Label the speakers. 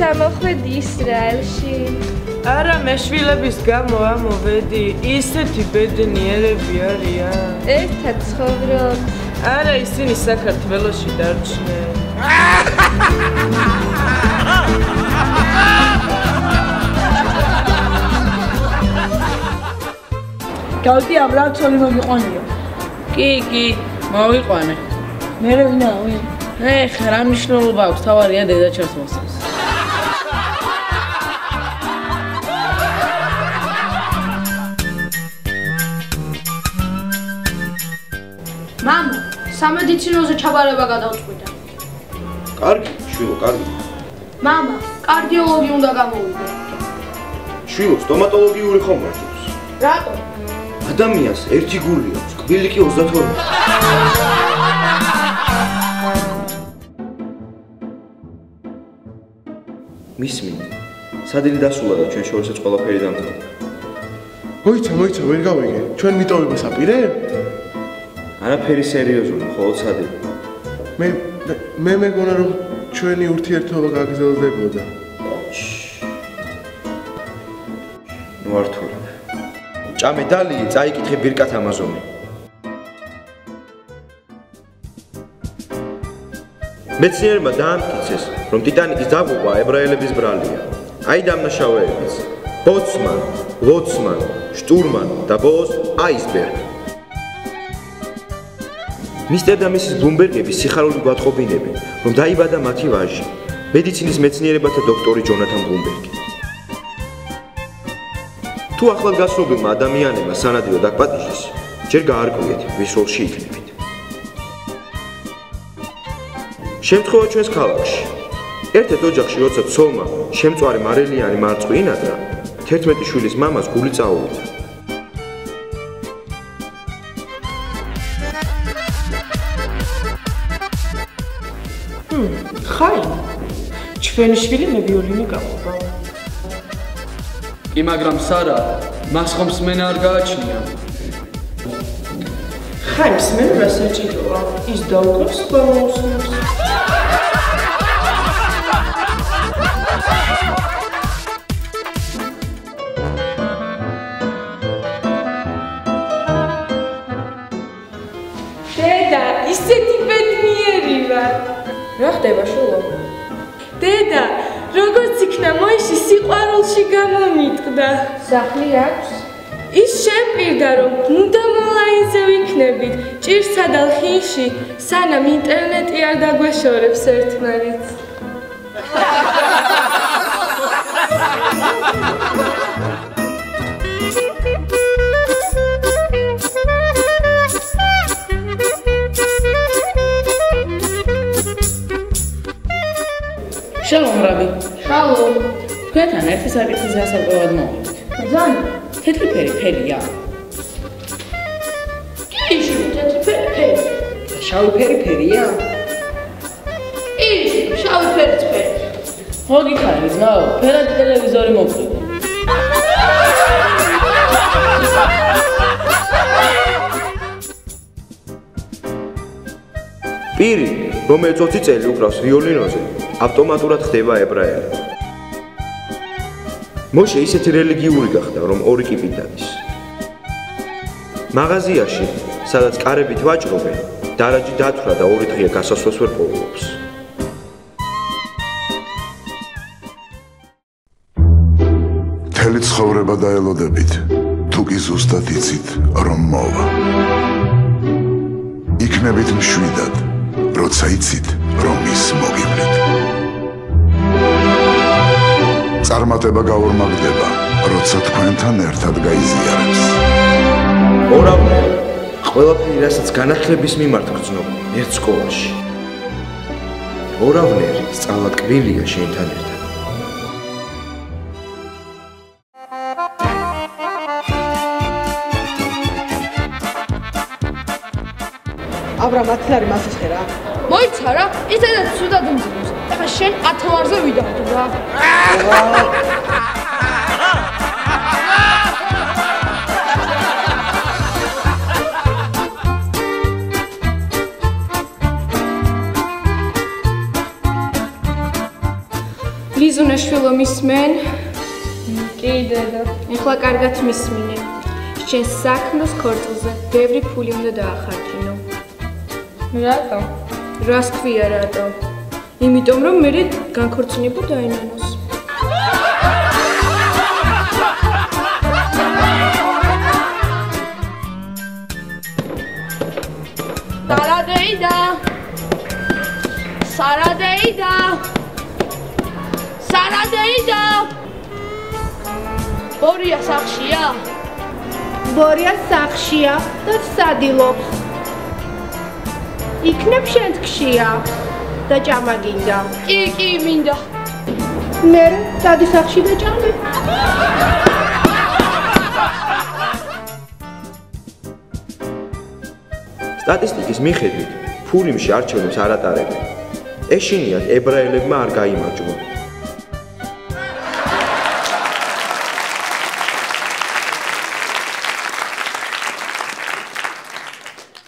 Speaker 1: გამოხვედი ისრაელში.
Speaker 2: არა, მე შვილების გამო ამოვედი. ისეთი ბედნიერები არიან.
Speaker 1: ერთად ცხოვრობ.
Speaker 2: არა, ისინი საქართველოში დარჩნენ.
Speaker 3: გავდი აბრაამსოლი მოგიყვანიო.
Speaker 4: კი, მოვიყვანე.
Speaker 3: მე ვინა ვინ?
Speaker 4: ეხლა რა მნიშვნელობა აქვს, თავარია დედაჩემს მოსწევს.
Speaker 5: მამა, სამედიცინოზე ჩაბარება გადავწყვიტე.
Speaker 6: კარგი, შვილო, კარგი.
Speaker 5: მამა, კარდიოლოგი უნდა გამოვიდე.
Speaker 6: შვილო, სტომატოლოგიური ხომ მარჯობს?
Speaker 5: რატო?
Speaker 6: ადამიანს ერთი გული აქვს, კბილი კი 32. მისმინე. სადილე დასულა და ჩვენ შორისაც ყველაფერი დამთავრდა.
Speaker 7: მოიცა, ვერ გავიგე. ჩვენ მიტოვებას აპირე?
Speaker 6: არაფერი სერიოზული, მხოლოდ სადილე.
Speaker 7: მე მეგონა რომ ჩვენი ურთიერთობა გაგრძელდებოდა.
Speaker 6: ნუ ართულებ. ჭამე დალიე, წაიკითხე ბირკათ ამაზონი. მეცნიერებმა დაამტკიცეს, რომ ტიტანიკის დაღუპვა ებრაელების ბრალია. აი დამნაშავეებიც. ბოცმან, ლოცმან, შტურმან და ბოლოს აისბერგი. მისტერ და მისის ბლუმბერგების სიხარული გვატყობინებენ, რომ დაიბადა მათი ვაჟი, მედიცინის მეცნიერებათა დოქტორი ჯონათან ბლუმბერგი. თუ ახლად გასულმა ადამიანებმა სანადიროდ აკპატიჟეს, ჯერ გაარკვიეთ, ვის როლში იქნებით. შემთხვევა ჩვენს ქალაქში. ერთ-ერთ ოჯახში, როცა ცოლმა შემწვარი მარელიანი მარწყვი ინადრა, 11 შვილის მამას გული წაუვიდა.
Speaker 2: ხაი, ჩვენი შვილი მე ვიოლინო გაყვება.
Speaker 8: კი, მაგრამ სარა, მას ხომ სმენა არ გააჩნია.
Speaker 2: ხაი, სმენა რა საჭიროა? ის დაუკრავს ბაუსნებს.
Speaker 1: დედა, ისეთი ბედნიერი ვარ.
Speaker 5: რა ხდება, შულო?
Speaker 1: დედა, როგორც იქნა მოიში სიყვარულში გამომიტყდა.
Speaker 5: სახლი აქვს?
Speaker 1: ის შემპირდა, რომ მუდამ ონლაინზე ვიქნებით, ჭირსა და ლხინში, სანამ ინტერნეტი არ დაგვეშორებს ერთმანეთს.
Speaker 4: შალომ რაბი.
Speaker 5: შალომ.
Speaker 4: თქვენთან ერთი საკითხის გასაკვირად მოვიდით.
Speaker 5: ზან,
Speaker 4: თეთრი ფერი ფერია.
Speaker 5: კი, თეთრი ფერი.
Speaker 4: შავი ფერი ფერია?
Speaker 5: ის, შავი ფერიც ფერი.
Speaker 4: მოგიხარი ძმაო, ფერადი ტელევიზორი მოვყიდე.
Speaker 6: პირი, რომელიც 20 წელი უკრავს ვიოლინოზე, ავტომატურად ხდება ებრაელი. მოშე ისეთი რელიგიური გახდა, რომ ორი კიპით დადის. მაღაზიაში, სადაც კარებით ვაჭრობენ, დარაჯი დათვრა და 2 დღე გასასვლელს ვერ პოულობს.
Speaker 9: მთელი ცხოვრება დაელოდებით, თუ კი ზუსტად იცით, რომ მოვა. იქნებით მშვიდად, როცა იცით, რომ ის მოგივლით. წარმატება გაორმაგდება, როცა თქვენთან ერთად გაიზიარებს.
Speaker 6: ორავნე, ყველაფერი, რასაც განათლების მიმართ გრძნობ, ერთ სკოლაში. ორავნერი სწავლა ტკბილია შენთან ერთად.
Speaker 3: აბრა მათი არის მასისხე რა.
Speaker 5: მოიცა რა, ისედაც ცუდად იმძიმს. ეხლა შენ 10 ლარზე ვიდავდ რა.
Speaker 1: ლიზუნე დედაშვილო მისმენ?
Speaker 5: კი დედა.
Speaker 1: ეხლა კარგად მისმინე. შენს საქმროს ქორწილზე ბევრი ფული უნდა დაახარჯინო.
Speaker 5: რატო?
Speaker 1: რას ქვია რატო? იმიტომ რომ მე განქორწინება დაინანოს.
Speaker 5: სარადეიდა. ბორია სახშია?
Speaker 10: ბორია სახშია და სადილობს. იქნებ შენც ხშია და ჭამა გინდა.
Speaker 5: კი მინდა.
Speaker 10: მე დადი სახში და ჭამე.
Speaker 6: სტატისტიკის მიხედვით, ფულიმში არჩევნებს არ ატარებენ. ეშინიათ ებრაელებმა არ გაიმარჯვა.